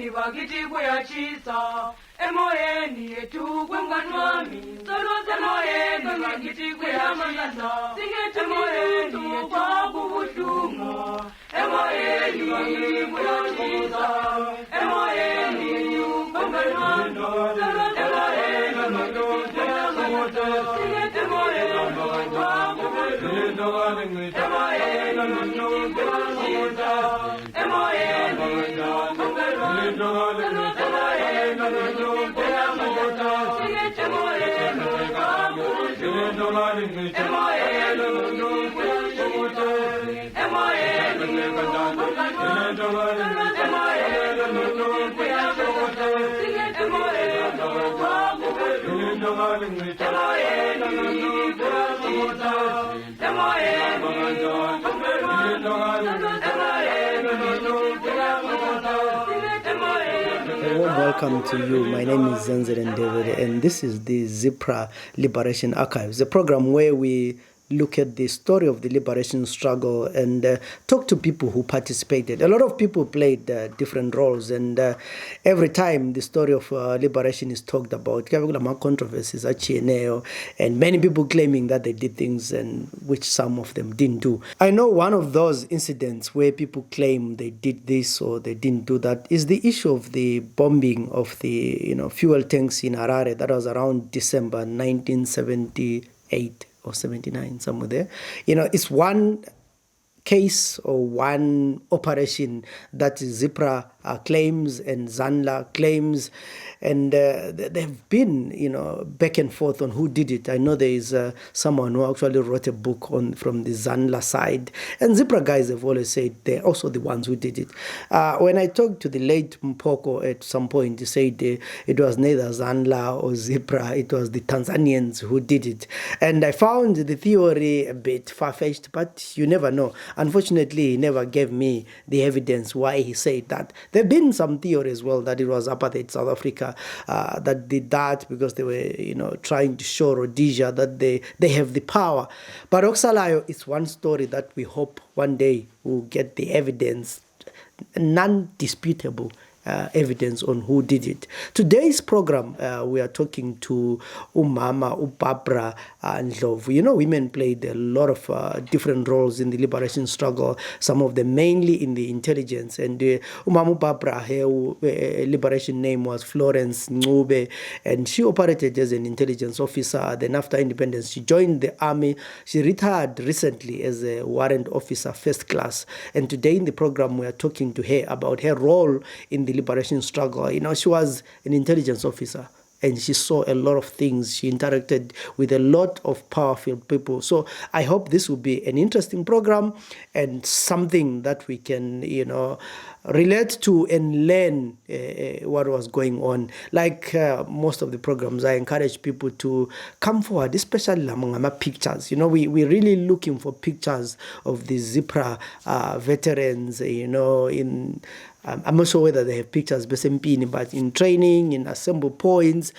Emoyeni bagiti kuyachisa, emoyeni yetu kwemganwami, solo emoyeni bagiti kuyachisa, emoyeni yetu kwakubushunga, emoyeni bagiti kuyachisa, emoyeni yetu kwemganwami, solo emoyeni bagiti kuyachisa, emoyeni kwakubushunga, emoyeni yetu kwemganwami, Welcome to you. My name is Zenzel David, and this is the Zipra Liberation Archives, a program where we look at the story of the liberation struggle and talk to people who participated. A lot of people played different roles, and every time the story of liberation is talked about, controversies and many people claiming that they did things and which some of them didn't do. I know one of those incidents where people claim they did this or they didn't do that is the issue of the bombing of the fuel tanks in Harare. That was around December 1978 or 79, somewhere there. It's one case or one operation that Zipra claims and Zanla claims, and they've been back and forth on who did it. I know there is someone who actually wrote a book from the Zanla side, and Zipra guys have always said they're also the ones who did it. When I talked to the late Mpoko at some point, he said it was neither Zanla or Zipra, it was the Tanzanians who did it. And I found the theory a bit far-fetched, but you never know. Unfortunately, he never gave me the evidence why he said that. There have been some theories as well that it was apartheid South Africa that did that because they were, trying to show Rhodesia that they have the power. But Oxalayo is one story that we hope one day we'll get the evidence, non-disputable evidence on who did it. Today's program, we are talking to Umama Ubabra Ndlovu. Women played a lot of different roles in the liberation struggle, some of them mainly in the intelligence. And Umama Ubabra, her liberation name was Florence Ncube, and she operated as an intelligence officer. Then after independence, she joined the army. She retired recently as a warrant officer, first class. And today in the program, we are talking to her about her role in the liberation struggle. She was an intelligence officer and she saw a lot of things. She interacted with a lot of powerful people. So I hope this will be an interesting program and something that we can, relate to and learn what was going on. Like most of the programs, I encourage people to come forward, especially among pictures. We're really looking for pictures of the Zipra veterans, in I'm not sure whether they have pictures, but in training, in assemble points,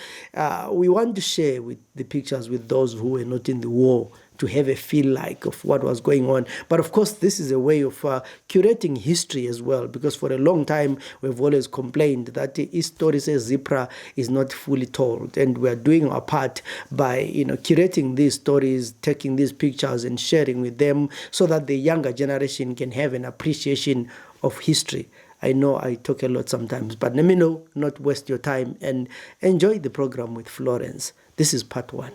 we want to share with the pictures with those who were not in the war to have a feel like of what was going on. But of course, this is a way of curating history as well, because for a long time, we've always complained that the history says Zipra is not fully told. And we're doing our part by, curating these stories, taking these pictures and sharing with them so that the younger generation can have an appreciation of history. I know I talk a lot sometimes, but let me know, not waste your time, and enjoy the program with Florence. This is part one.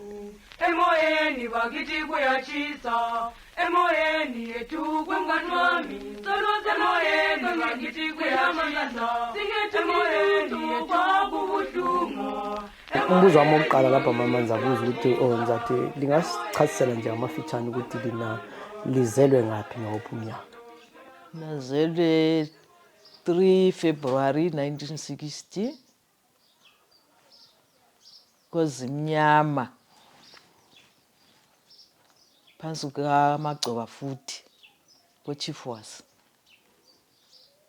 Emoyeni bagiti kuyachisa, emoyeni yetu kwemganwami, solo emoyeni bagiti kuyachisa, emoyeni yetu kwakubushunga. Umbuzo wami wokuqala lapha mama ngizabuza ukuthi ngizathi lingasichazisela nje amafitshane ukuthi lina lizelwe ngaphi ngawuphi umnyaka? Nazelwe 3 February 1960 koZimnyama phansi kukaMagcoba futhi ko-Chief was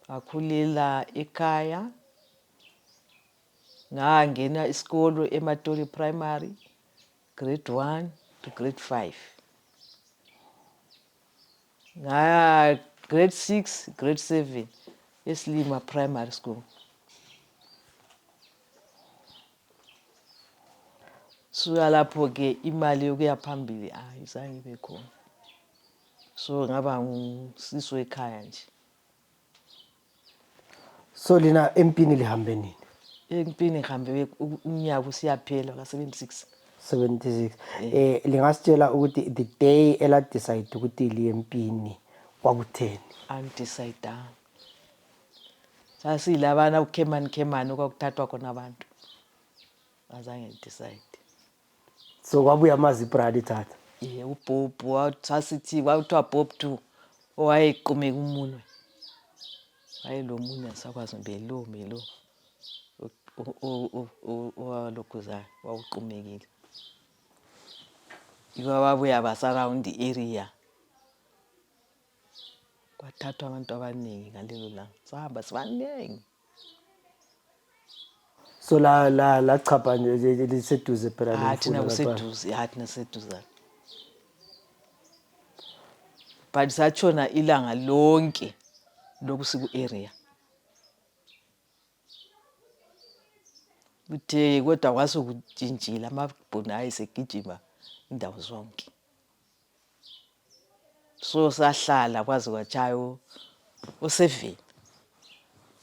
akhulela ekhaya, ngangena isikolo eMatoli Primary grade 1 to grade 5, grade 6 grade 7 eSlima Primary School. suka lapho ke imali yokuya phambili ayizange ibe khona. So ngaba ngusisi ekhaya nje. So lina empini lihambe nini? Empini ngihambe unyaka usiyaphela ka-76. 76. Lingasitshela ukuthi the day ela decide ukuthi liye empini kwakutheni? Andidecidanga. Sasilabana ukhemani okwakuthathwa khona abantu. Azange decide. So kwabuya amazi ibradi thatha. UBob sasithi kwathiwa Bob 2 owayeqhumeka umunwe. Lo munwe sakwazi mbelo owalokhuzayo wawuqhumekile. Babuya basurround the area. Kwathathwa abantu abaningi ngalelo langa. Sahamba sibaningi. So la chapha nje liseduze phela thina kuseduze, thina seduze. But satshona ilanga lonke lokusiku area. Kuthe kodwa kwasukutshintshile amabhunu ayesegijima indawo zonke. So sahlala kwaze kwatshaya u7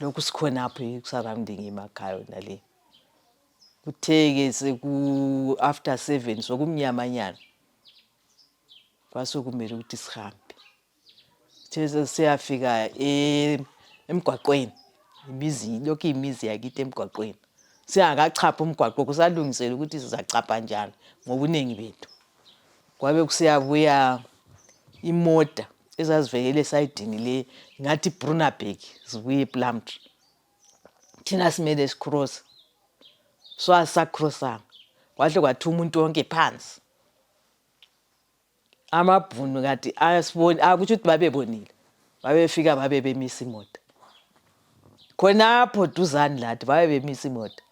lokhu sikhona apho surrounding emakhaya nale. Kutheke seku after 7 sokumnyamanyana. Kwasukumele ukuthi sihambe. Sithe siyafika emgwaqweni. Imizi yakithi emgwaqweni. Siyakachapha umgwaqo kusalungisela ukuthi sizacapha njani ngoba uningi bethu. Kwabe kusiyabuya imota ezazivekele esayidini le ngathi Brunabek zibuye ePlumtree. Thina simele sicross. So asacrossa. Kwahle kwathi umuntu wonke phansi. Amabhunu ngathi ayasibona akuthi babebonile. Babefika bemisa imoto. Khonapho duzani lathi bemisa imoto.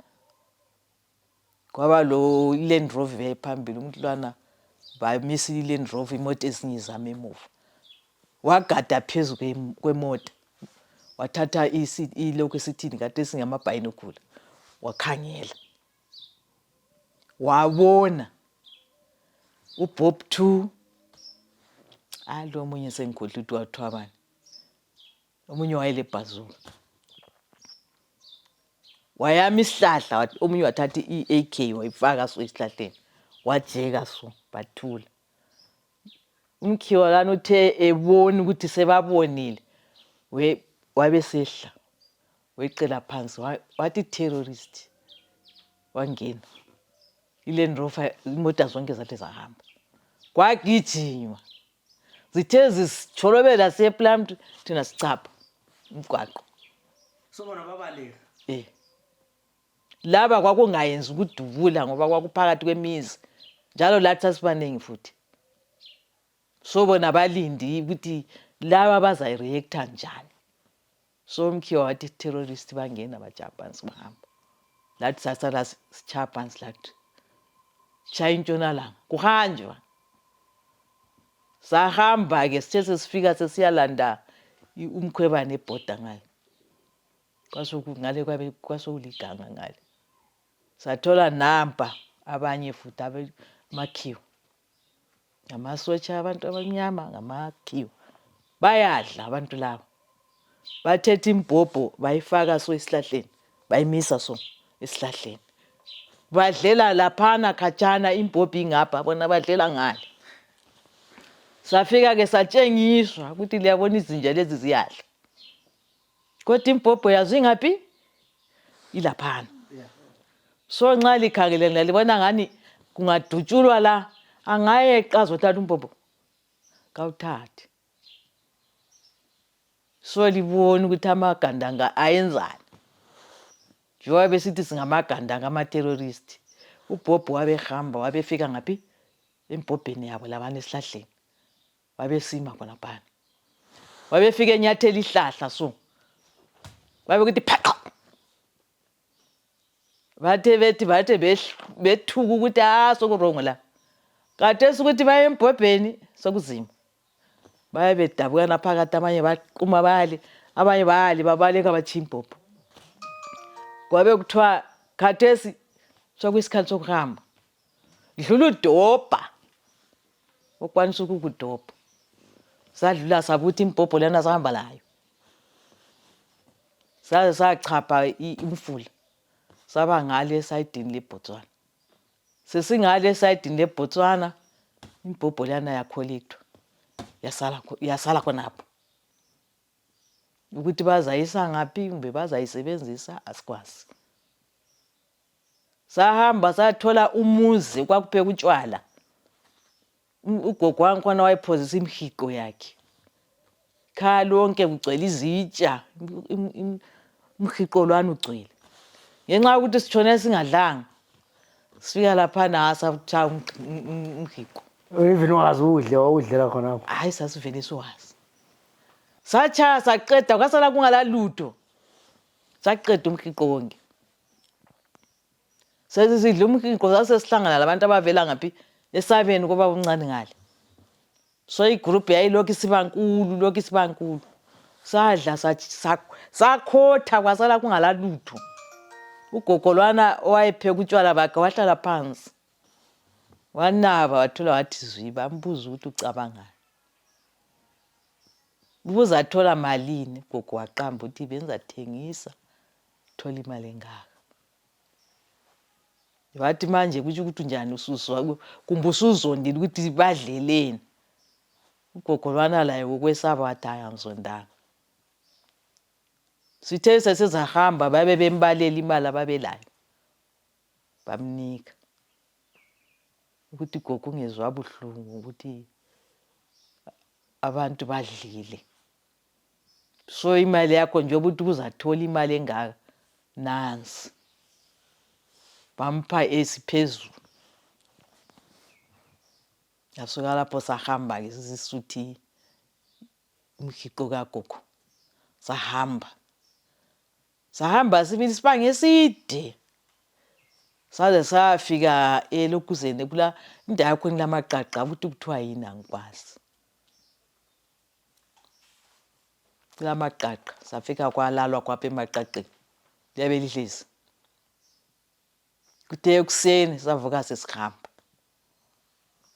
Kwaba lo Land Rover phambili umntwana bamisa iLand Rover imoto ezinye zama emuva. Wagada phezulu kwemoto. Wathatha ilokhu esithini kade singamabhayinokula. Wakhangela. Wabona uBob 2 lo munye sengikhohle ukuthi wathiwa bani. Omunye wayelebhazuka. Wayama isihlahla omunye wathatha iAK wayifaka esihlahleni. Wajeka bathula. Umkhiwa lana uthe ebona ukuthi sebabonile wabesehla. Weqela phansi wathi terrorist. Wangena. iLand Rover imoto zonke zathe zahamba. Kwagijinywa. Zithe zisicholobela sePlumtree thina sicapha umgwaqo. So bona babaleka. Laba kwakungayenza ukudubula ngoba kwakuphakathi kwemizi. Njalo lathi asibaningi futhi. So bona balindi ukuthi laba bazayireacta njani. So umkhiwa wathi terrorist bangena baJapanese bahamba. Lathi sasala siChapansi lathi. Shaya intshonalanga kuhanjwa. Sahamba ke sithe sesifika sesiyalanda umkhwebane ebhoda ngale. Kwasokungale kwasokuliganga ngale. Sathola nampa abanye futhi abamakhiwa. Ngamasotsha abantu abamnyama ngamakhiwa. Bayadla abantu labo. Bathethe imbhobho bayifaka esihlahleni. Bayimisa esihlahleni. Badlela laphana khatshana imbhobho ingapha bona badlela ngale. Safika ke satshengiswa ukuthi liyabona izinja lezi ziyadla. Kodwa imbhobho yazo ingaphi? Ilaphana. So nxa likhangele libona ngani kungadutshulwa la angaye eqazothatha umbhobho. Kawuthathi. So libona ukuthi amagandanga ayenzani. Njoba besithi singamagandanga ama-terrorist. uBob wabehamba wabefika ngaphi? Embhobheni yabo labana esihlahleni. Wabesima khona phana. Wabefika enyathela ihlahla so. Babekuthi phaqo. Bathe bethuka ukuthi sokurongo la. Kade sukuthi baye embhobheni sokuzima. Baye bedabukana phakathi abanye baqhuma bali, abanye bali babaleka bachimbhobho. Kwabe kuthiwa khathesi sokuyisikhathi sokuhamba. dlula udobha okwanisa ukukudobha sadlula sabuthi impopho lana sahamba layo saze sachapha imfula saba ngale esayidini leBotswana sesingale esayidini leBotswana impopho lana yakholethwa yasala khonapho ukuthi bazayisa ngaphi kumbe bazayisebenzisa asikwazi sahamba sathola umuzi kwakupheka utshwala ugogo wangu khona wayephozisa imhiqo yakhe khaya lonke kugcwele izitsha umhiqo lwana ugcwele ngenxa yokuthi sitshone singadlanga sifika laphana satshaya umhiqo even ungazi udlela khonapho hayi sasivele siwazi satshaya saqeda kwasala kungalalutho saqeda umhiqo wonke sesidla umhiqo sasesihlangana labantu abavela ngaphi esabeni ngoba uncane ngale so igroup yayilokhu isibankulu sadla sakhotha kwasala kungalalutho ugogo lwana owayepheka utshwala bakhe wahlala phansi wanaba wathola wathi zwi bambuza ukuthi ucabangani ubuza athola malini ugogo waqamba ukuthi benzathengisa thola imali engaka wathi manje kuthi ukuthi njani ususwa kumbe usuzondile ukuthi badleleni ugogo lwana laye ukwesaba wathi ayangizondanga sithe sesizahamba babe bembalela imali ababelayo bamnika ukuthi gogo ungezwa buhlungu ukuthi abantu badlile so imali yakho nje ukuthi uzathola imali engaka nansi bampa esiphezulu yasuka lapho sahamba ke sisuthi umhiqo kagogo sahamba sibili sibanga eside saze safika elokuzene kula indawo yakho lamaqaqa ukuthi kuthiwa yini angikwazi kulamaqaqa safika kwalalwa kwapha emaqaqeni liyabe lihlezi kuthe ekuseni savuka sesihamba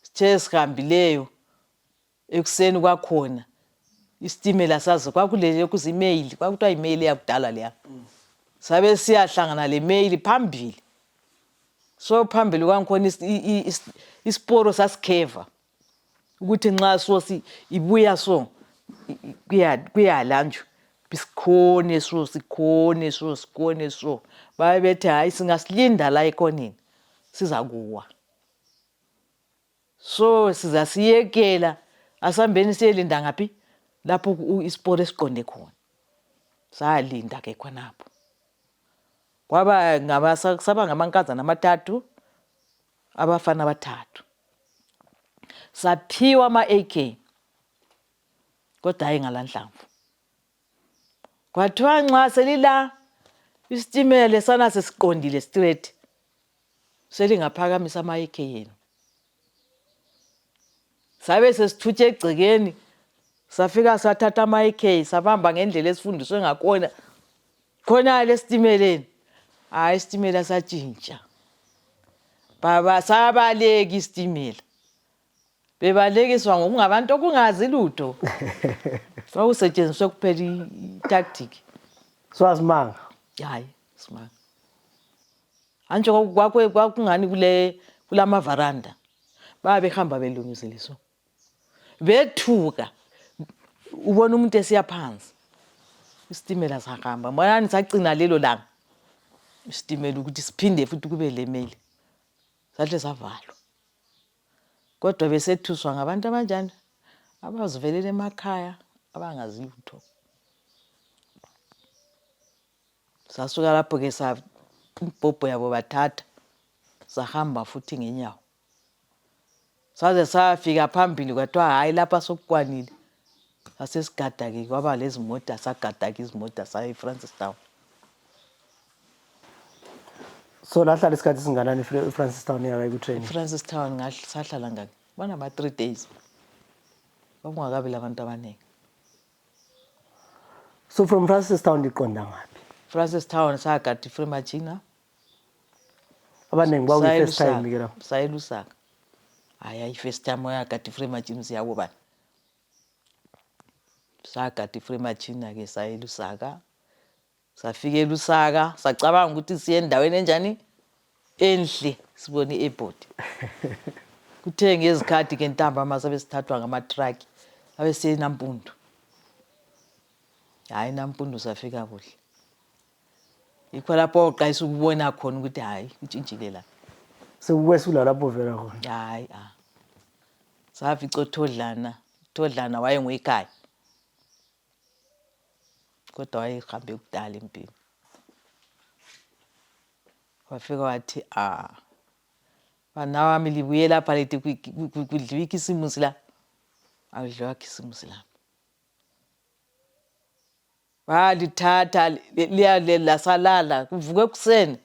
sithe sihambileyo ekuseni kwakhona isitimela saze kwakulele kuzi-email kwakuthiwa i-mail yakudala leya sabe siyahlangana le mail phambili so phambili kwangikhona isiporo sasikheva ukuthi nxa so ibuya so kuyalanjwa sikhone so babe bethe hayi singasilinda la ekhoneni sizakuwa so sizasiyekela asambeni siyelinda ngaphi lapho isiporo esiqonde khona salinda ke khonapho kwaba saba ngamankazana amathathu abafana abathathu saphiwa ama-AK kodwa hayi ngalanhlamvu kwathiwa nxa selila isitimela lesana sesiqondile straight selingaphakamisa ama-AK yenu sabe sesithutshe egcekeni safika sathatha ama-AK sabamba ngendlela esifundiswe ngakhona khona lesitimeleni hayi isitimela satshintsha baba sabaleka isitimela bebalekiswa ngokungabantu okungazi lutho kwakusetshenziswe kuphela i-tactic swasimanga hayi simanga antsho kwakungani kulamavaranda babehamba belungiseliswa bethuka ubona umuntu esiya phansi isitimela sahamba mbonani sagcina lelo langa isitimela ukuthi siphinde futhi kube lemeli sahle savalwa kodwa besethuswa ngabantu abanjani abazivelela emakhaya abangazi lutho sasuka lapho ke impopho yabo bathatha sahamba futhi ngenyawo saze safika phambili kwathiwa hayi lapha sokukwanile sasesigada-ke kwaba lezimota sagada-ke izimota saya eFrancistown so lahlala isikhathi singanani eFrancistown yaka ku-training eFrancistown sahlala ngaki banama 3 days kwakungakabi labantu abaningi so from Francistown liqonda ngaphi Francistown sagada iFremagina abaningi bakuyi-first time ke lapho. sayelusaka hayi first time oyagada i-free machine siyabo bani sagada i-free machine ke sayelusaka safika elusaka sacabanga ukuthi siye endaweni enjani enhle sibone i-airport kuthe ngezikhathi ke ntambama sabe sithathwa ngama-truck abe siye Nampundu hayi Nampundu safika kuhle ikho lapho oqayisa ukubona khona ukuthi hayi utshintshile la sekukwesula lapho vela khona. hayi safica uThodlana wayenguyikhaya kodwa wayehambe kudala empini wafika wathi bana wami libuye lapha lethi kudliwa ikhisimusi la akudliwa ikhisimusi la balithatha lasalala kuvuke ekuseni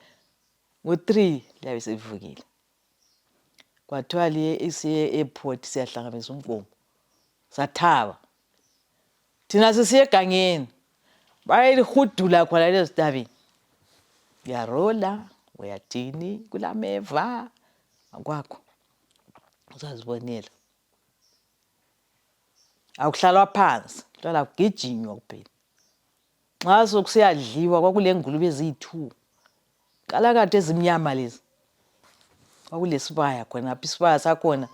ngo-3 liyabe sevukile kwathiwa liye isiye e-airport siyahlanganisa umgomo sathaba thina sisiye egangeni bayelihudula khona lezitabeni uyarola uyathini kulameva akwakho uzazibonela akuhlalwa phansi hlala kugijinywa kuphela nxa sokusiyadliwa kwakule ngulube eziyi-2 kalakade ezimnyama lezi kwakulesibaya khonapha isibaya sakhona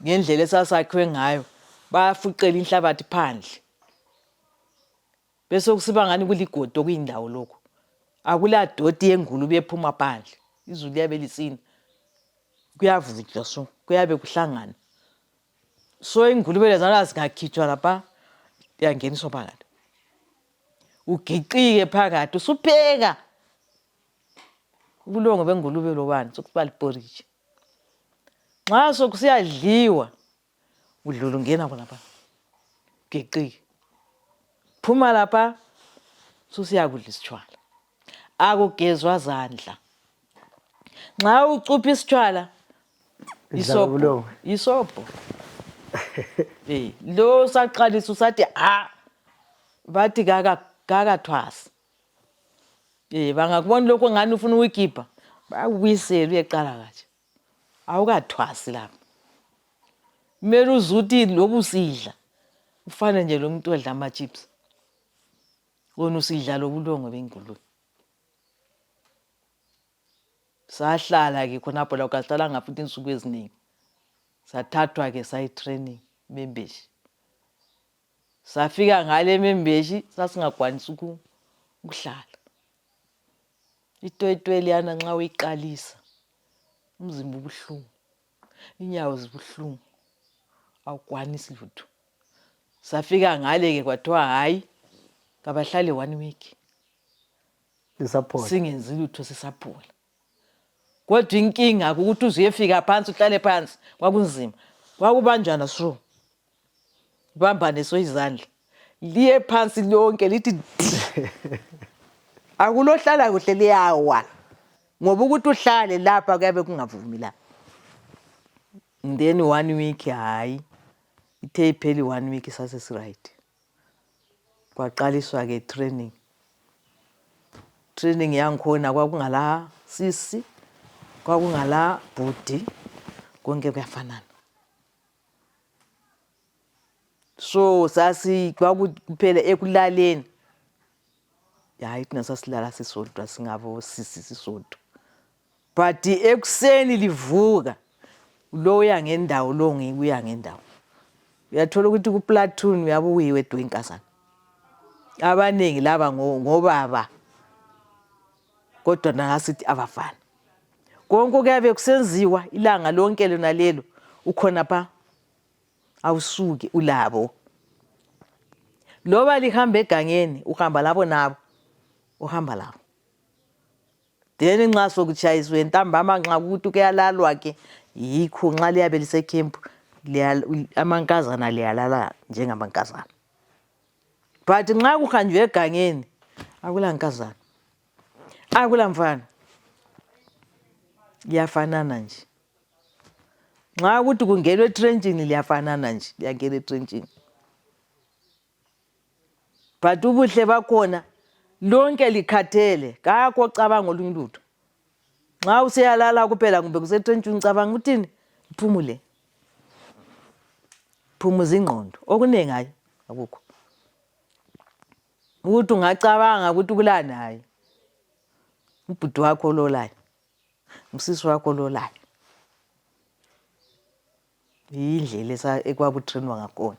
ngendlela esasakhiwe ngayo bayafuqela inhlabathi phandle bese kusiba ngani kuligodo kuyindawo lokho akuladoti yengulube ephuma phandle izulu liyabe lisina kuyavutshwa so kuyabe kuhlangana so ingulube lezana zingakhitshwa lapha yangeniswa phakathi ugiqike phakathi usupheka ubulongo bengulube lobani sokusiba liporridge nxa sokusiyadliwa udlula ungena khonapha ugiqike phuma lapha susiyakudla isitshwala akugezwa zandla nxa ucupha isitshwala isobho lo saqalisa usathi bathi kakathwasi bangakubona lokho ngani ufuna ukuyikhipha bayakubuyisela uyeqala katsha awukathwasi lapha kumele uzuthi lobu usidla ufane nje lo muntu odla ama-chips wona usidla lobulongo bengulube sahlala ke khonapho la kahlala futhi insuku eziningi sathathwa ke sayi-training Membeshi safika ngale Membeshi sasingakwanisi ukuhlala itoyitoyi liyana nxa uyiqalisa umzimba ubuhlungu inyawo zibuhlungu awukwanisi lutho safika ngale ke kwathiwa hayi kabahlale 1 week singenzi lutho sisaphola kodwa inkinga ukuthi uzuyefika phansi uhlale phansi kwakunzima kwakubanjwana so bambane so izandla liye phansi lonke lithi akulohlala kuhle liyawa ngoba ukuthi uhlale lapha kuyabe kungavumi la then 1 week hayi ithe ipheli 1 week sasesiright kwaqaliswa ke training yangikhona kwakungala sisi kwakungala bhudi konke kuyafanana so kwakuphela ekulaleni hayi thina sasilala sisodwa singabo sisi sisodwa but ekuseni livuka lo uya ngendawo lo uya ngendawo uyathola ukuthi ku-platoon uyabe uyiwedwa inkazana abaningi laba ngobaba kodwa nangasithi abafana konke kuyabe kusenziwa ilanga lonke lona lelo ukhona pha awusuki ulabo loba lihamba egangeni uhamba labo nabo uhamba labo then nxa sokutshayiswe ntambama nxa ukuthi kuyalalwa ke yikho nxa liyabe lisekhempu amankazana liyalala njengamankazana but nxa kuhanjwe egangeni akula nkazana akula mfana liyafanana nje nxa ukuthi kungelwe etrenchini liyafanana nje liyangena etrenchini but ubuhle bakhona lonke likhathele kakho ocabanga olunye lutho Nxa usiyalala kuphela kumbe kusetrenchini ucabanga ukuthini? Uphumule. Phumuza ingqondo. Okuningi hayi akukho. Ukuthi ungacabanga ukuthi kulani hayi. Ubhuti wakho lolayo. Usisi wakho lolayo. Yindlela ekwakutrainwa ngakhona.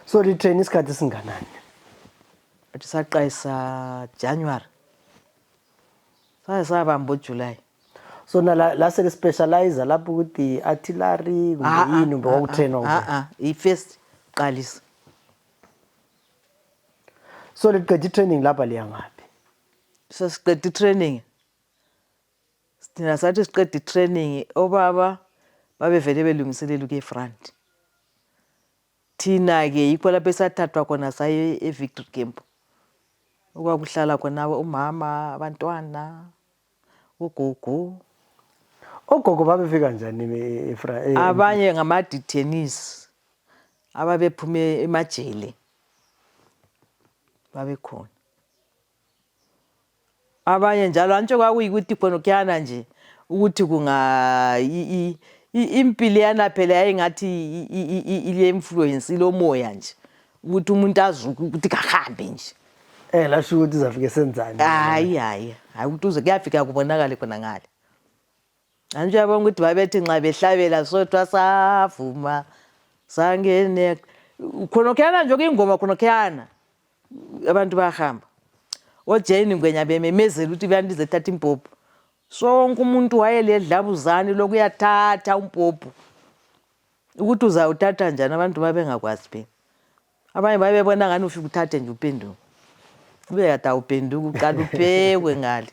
So retrain isikhathi esinganani? Athi saqayisa January. Sabamba July. So la se specialize lapho ukuthi artillery kumbe yini kumbe wakutrainwa i-first qalisa. So liqeda training lapha liya ngaphi? Sesiqeda training. Sithina sathi siqeda training obaba babevele belungiselela ukuya front. Thina ke yikho lapho esathathwa khona saye eVictory Camp. Okwakuhlala khona umama, abantwana, ugogo. Ogogo babefika njani Abanye ngama-detainees ababephume emajele babekhona. Abanye njalo antsho kwakuyikuthi khona kuyana nje ukuthi kunga impilo yana phela yayingathi ile influence ilomoya nje ukuthi umuntu azuke ukuthi kahambe nje. Lasho ukuthi izafike senzani? Hayi ukuthi uze kuyafika kubonakala khona ngale. Antsho yabona ukuthi babethi nxa behlabela sodwa savuma sangene khona kuyana nje kuyingoma khona kuyana abantu bahamba. OJane Ngwenya bememezela ukuthi bandize thatha impopho. Sonke umuntu wayeledlabuzane lokuyathatha umpopho. Ukuthi uzawuthatha njani abantu babengakwazi phela. Abanye babebona ngani ufika uthathe nje uphenduka. Ube yata uphenduka uqala uphekwe ngale.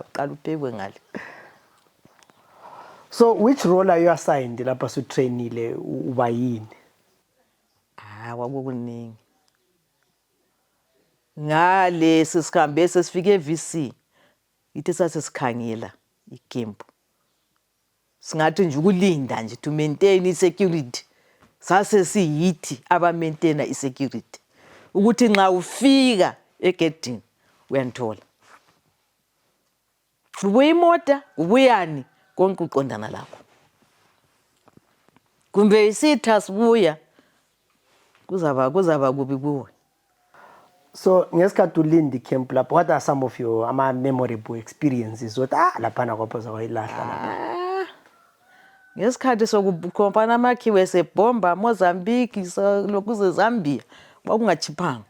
Uqala uphekwe ngale. So which role are you assigned lapha sutrainile uba yini? Kwakukuningi. Ngale sisikhambe sesifike eVC. Ithi sasesikhangela icamp. Singathi nje ukulinda nje to maintain isecurity. Sase siyithi aba maintainer isecurity. Ukuthi nxa ufika egedini uyanthola. Ubuya imota, ubuyani konke uqondana lakho. Kumbe isitha sibuya kuzaba kubi kuwe. So ngesikhathi ulindi camp lapho, what are some of your memorable experiences? What lapha nakophoza wayilahla lapha? Ngesikhathi sokukompana amakhiwe sebomba Mozambique lokuze Zambia kwakungachiphanga.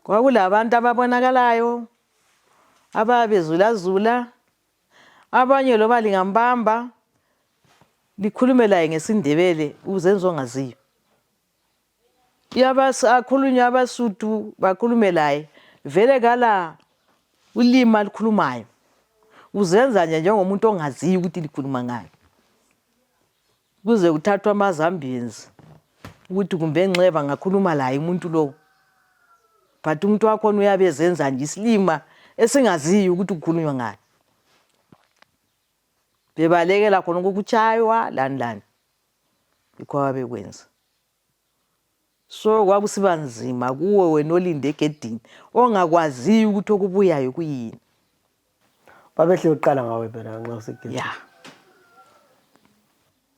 Kwakulabantu ababonakalayo ababezula abanye loba lingambamba likhulume laye ngesindebele uzenza ongaziyo. Akhulunywa abasuthu bakhulume laye vele kala ulima likhulumayo. Uzenza nje njengomuntu ongaziyo ukuthi likhuluma ngani. Kuze kuthathwa amaZambians ukuthi kumbe enxeba ngakhuluma laye umuntu lo. But umuntu wakho uyabezenza nje isilima esingaziyo ukuthi ukukhulunywa ngani. Bebalekela khona ukuchaywa lani. Ikho bekwenza. So kwakusiba nzima kuwe wena olinde egedini ongakwazi ukuthi okubuyayo kuyini. Babehle uqala ngawe phela nxa usekudini.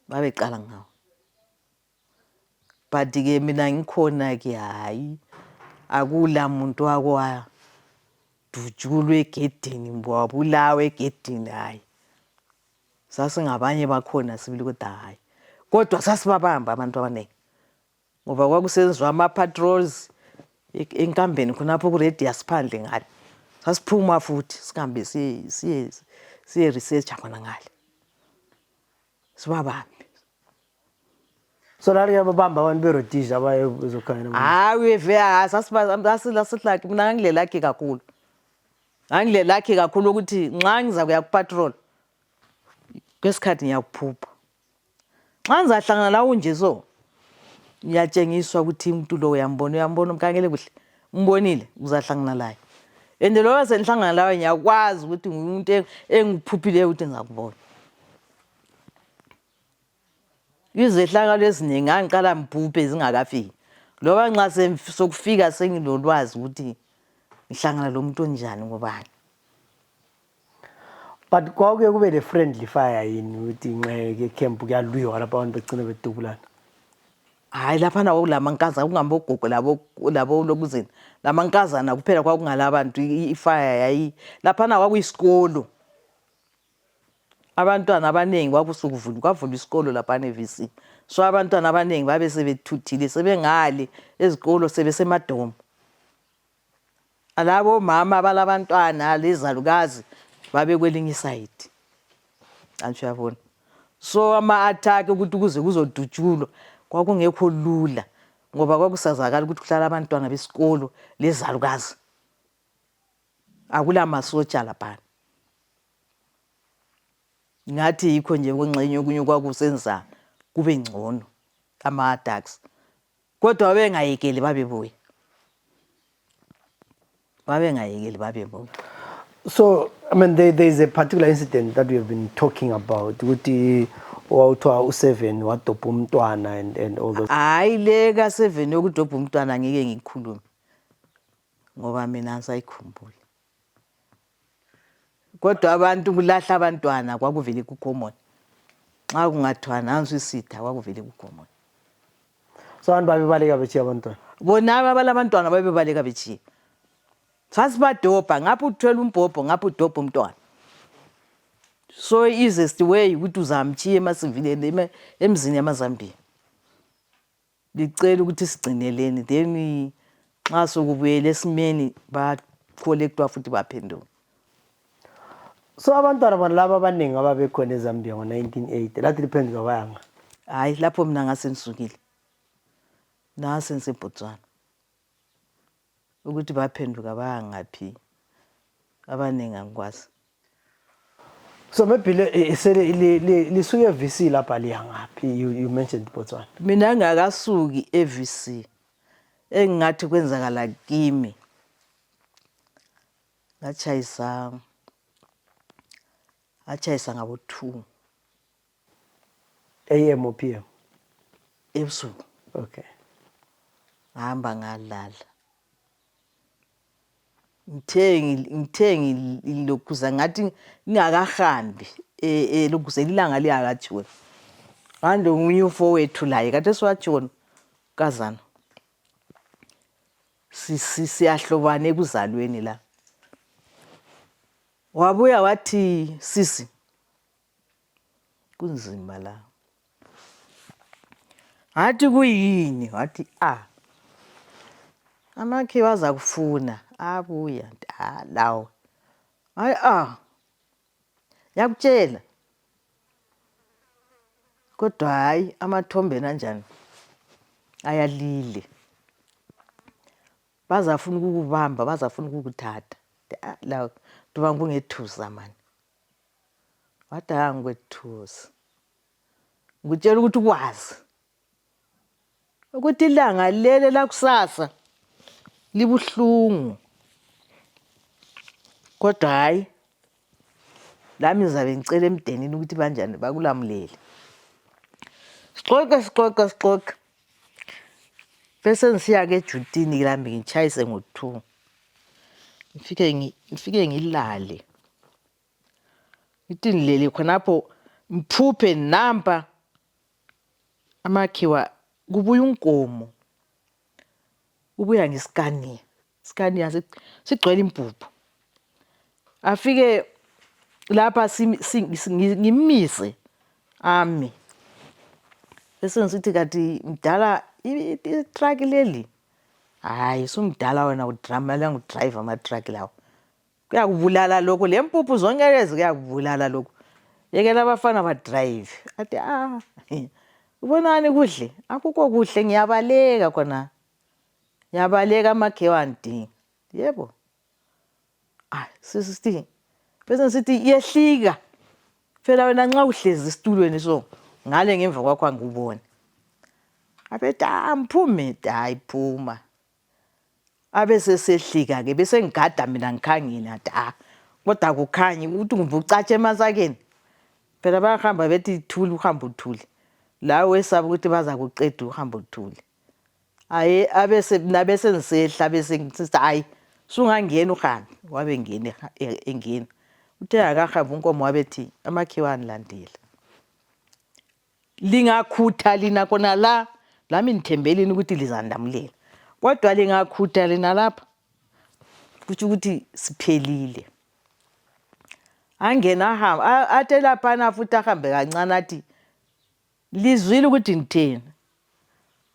Babeqala ngawe. But ke mina ngikhona ke hayi akula muntu wakwa dujulwe egedini mbwabulawe egedini hayi. Sasingabanye bakhona sibili kodwa hayi. Kodwa sasibabamba abantu abaningi. Ngoba kwakusenziwa ama-patrols enkambeni khonapho ku-radius phandle ngale. Sasiphuma futhi sihambe siye research khona ngale. Sibabambe. So lari yababamba abantu beRhodesia abayezokhanya. Hayi vele sasilahlaki mina ngilelakhe kakhulu. Ngilelakhe kakhulu ukuthi nxa ngiza kuya ku-patrol kwesikhathi ngiyakuphupha. Nxa ngizahlangana la unje so ngiyatshengiswa ukuthi umuntu lo uyambona umkhangele kuhle. Umbonile uzahlangana laye. And lo sengihlangana lawe ngiyakwazi ukuthi ngumuntu engiphuphileyo ukuthi ngizakubona. Izehlakalo eziningi ngiqala mphuphe zingakafiki. Loba nxa sokufika sengilolwazi ukuthi ngihlangana lo muntu onjani ngobani. But kwake kube le friendly fire yini ukuthi nxe ke camp kuyalwiwa lapha abantu begcina bedubulana. Hayi laphana kwakulamankazana kungambogogo labo lokuzeni lamankazana kuphela kwakungalabantu ifire yayi laphana kwakuyisikolo abantwana abaningi kwavula isikolo lapha eVC so abantwana abaningi babe sebethuthile sebengale ezikolo sebesemadomo alabo mama balabantwana lezalukazi babe kwelinye iside antsho yabona so ama-attack ukuthi kuze kuzodutshulwa kwakungekho lula ngoba kwakusazakala ukuthi kuhlala abantwana besikolo lezalukazi akula masotsha laphana ngathi yikho nje kungxenye okunye kwakusenza kube ngcono ama-attacks kodwa babengayekeli babebuya. So I mean there is a particular incident that we have been talking about ukuthi wawuthiwa u7 wadobha umntwana and all those. Hayi le ka7 yokudobha umntwana ngeke ngikhulume ngoba mina ngisayikhumbula kodwa abantu kulahla abantwana kwakuvele kucommon xa kungathiwa nansi isitha kwakuvele kucommon So abantu babebaleka bechiya abantwana bona abalabantwana babebaleka bechiya sasibadobha ngapha uthwele umbhobho ngapha udobha umntwana so easiest way ukuthi uzamchiya emasivileni emzini yamaZambia licela ukuthi sigcineleni then xa sokubuyela esimeni ba-collectwa futhi baphenduka. So abantwana bona laba abaningi ababekhona eZambia ngo1980 lathi liphenduka bayanga. Hayi lapho mina ngasenisukile nasenseBotswana ukuthi baphenduka bayangaphi abaningi angikwazi. So maybe lisuke eVC lapha liyangaphi you mentioned Botswana. Mina ngakasuki eVC engathi kwenzakala kimi ngachayisa ngabo 2 AM or PM ebusuku. Okay. Ngihamba ngalala ngithengi lokhuza ngathi ngingakahambi lokhuza ilanga liyakathwe manje umunye ufowethu laye kade siwatshona kazana siyahlobana ekuzalweni la wabuya wathi sisi kunzima la ngathi kuyini wathi amakhe waza kufuna abuya lawo hayi yakutshela kodwa hayi amathombe kanjani ayalile bazafuna ukukubamba bazafuna ukukuthatha lawo duba ngungethusa mani wathi angikwethusa ngikutshela ukuthi ukwazi ukuthi ilanga lele la kusasa libuhlungu kodwa hayi lami ngizabe ngicela emdenini ukuthi banjani bakulamulele sixoxe bese ngisiya ke ejutini ngilambe ngichayise ngo2 ngifike ngilale ngithi ngilele khonapho mphuphe namba amakhiwa kubuya unkomo ubuya ngesikania sigcwele impuphu afike lapha ngimise ami bese ngisithi kathi mdala i-truck leli hayi sumdala wena udramela ngudrive ama-truck lawo kuyakubulala lokho le mpuphu zonke lezi kuyakubulala lokho yekela abafana badrive athi ubonani kuhle akukho kuhle ngiyabaleka khona ngiyabaleka amakhewanti yebo sisithi bese sithi yehlika phela wena nxa uhlezi esitulweni so ngale ngemva kwakho angikubona abethi mphume hayi phuma abese sehlika ke bese ngigada mina ngikhangini athi kodwa akukhanyi ukuthi ngivucatshe emasakeni phela bayahamba bethi thuli uhamba uthuli la wesaba ukuthi baza kuqeda uhamba uthuli aye abese ngisehla bese ngithi hayi sungangena uhambe wabe engena uthe akahamba unkomo wabethi amakhiwane landela lingakhutha lina kona la lami nithembelini ukuthi lizandamulela kodwa lingakhutha lina lapha kuthi ukuthi siphelile angena ahamba athe laphana futhi ahambe kancane athi lizwile ukuthi ngitheni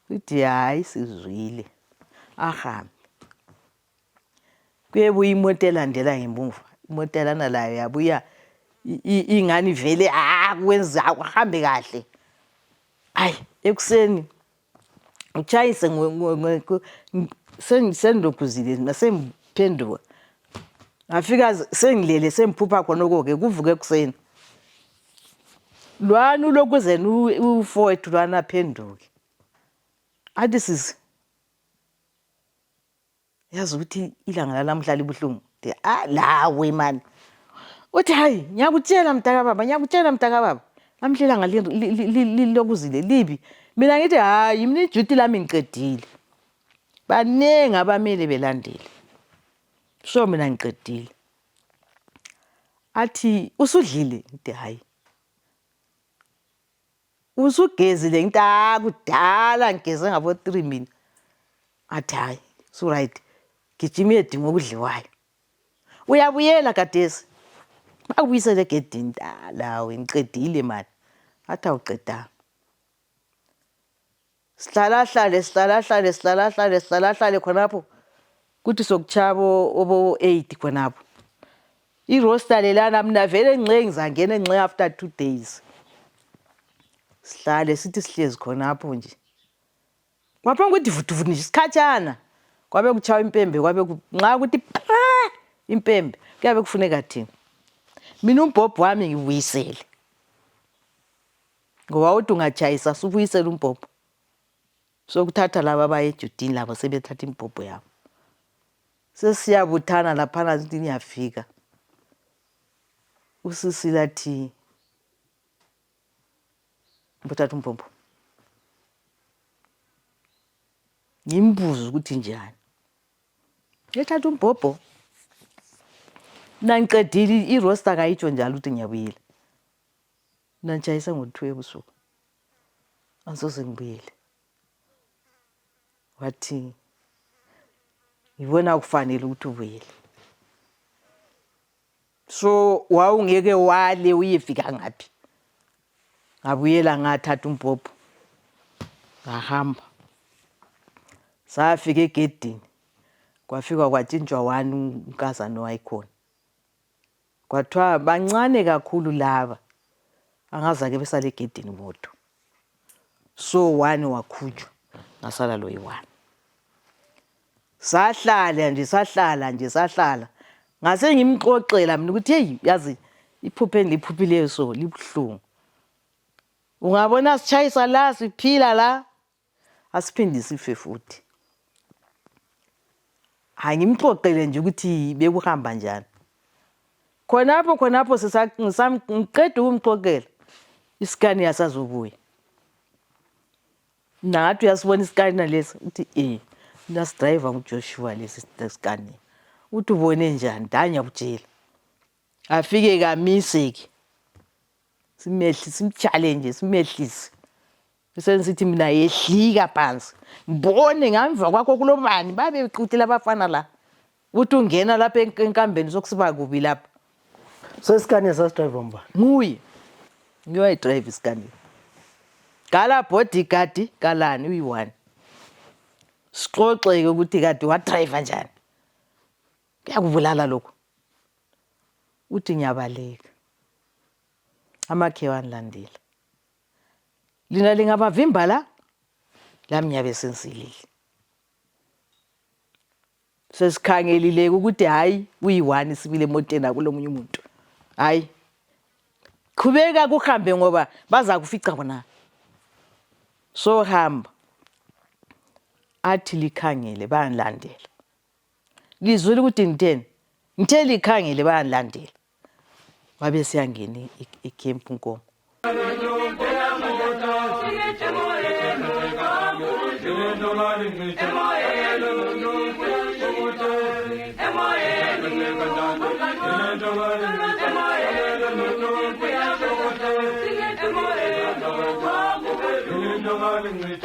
uthi hayi sizwile ahambe kuyebuya imoto elandela ngemuva imoto elana layo yabuya ingani vele kwenza ahambe kahle ayi ekuseni uchayise sengilokhuzile nasemphenduka ngafika sengilele semphupha khonoko-ke kuvuka ekuseni lwana ulokuzeni ufowethu lwana aphenduke athi sisi yazi ukuthi ilanga lalamhla libuhlungu lawe mani uthi hayi ngiyakutshela mntaka baba namhla ilanga lilokuzile libi mina ngithi hayi mina ijuti lami ngiqedile banengi abamele belandele so mina ngiqedile athi usudlile ngithi hayi usugezile ngithi kudala ngigeze ngabo 3 mina athi hayi so right gijima edinga okudliwayo uyabuyela gadesi bakubuyisele egedini lawe ngiqedile mani athi awuqedanga sihlalahlale khonapho kuthi sokuchabo obo 8 khonapho iroster lelana mina vele ngizangena engxe after 2 days sihlale sithi sihlezi khonapho nje kwapha ukuthi vuduvudu nje isikhatshana kwabe kuchawa impembe kwabe nxa ukuthi impembe kuyabe kufuneka thina mina umbhobho wami ngibuyisele ngoba uthi ungachayisa subuyisela umbhobho sokuthatha laba abaye ejudini labo sebethatha imbhobho yabo sesiyabuthana laphana sithi niyafika usisi lathi ngibuthatha umbhobho ngimbuza ukuthi njani ethatha umbhobho nangiqedile iroster kayitsho njalo ukuthi ngiyabuyela nanjayisa ngo2 ebusuku angisoze ngibuyele wathi ngibona kufanele ukuthi ubuyele so wawungeke wale uyefika ngaphi ngabuyela ngathatha umbhobho ngahamba safika egedini kwafika kwatshintshwa 1 unkazana wayikhona kwathiwa bancane kakhulu laba angazake besale egedini bodwa so 1 wakhutshwa ngasala lo yi1 sahlala nje ngase ngimxoxela mina ukuthi hey yazi iphupheni liphuphileyo so libuhlungu ungabona sichayisa la siphila la asiphindi sife futhi ngimxoxele nje ukuthi bekuhamba njani khonapho ngiqeda ukumxoxela isikani yasazobuya nathi uyasibona isikani nalesi uthi nasidrayiva nguJoshua lesi sikani uthi ubone njani ngiyakutshela afike kamiseke simchallenge simehlise senisithi mina yehlika phansi mbone ngamva kwakho kulobani babe bequtile abafana la uthi ungena lapha enkambeni sokusiba kubi lapha so isikani sasidrayiva mbani nguye ngiyoyidrive isikani gala bodyguard kalani uyi1 sixoxeke ukuthi kade wadrive njani kuyakubulala lokho uthi ngiyabaleka amakhewane landela lina lingabavimba la lami ngiyabe sensilile sesikhangelile ukuthi hayi uyi1 sibile emoteni akulomunye umuntu hayi qhubeka kuhambe ngoba baza kufica bona so hamba athi likhangele bayangilandela lizwile ukuthi ngitheni ngithe likhangele bayangilandela wabe siyangena eCamp Nkomo Emoyeni Emoyeni,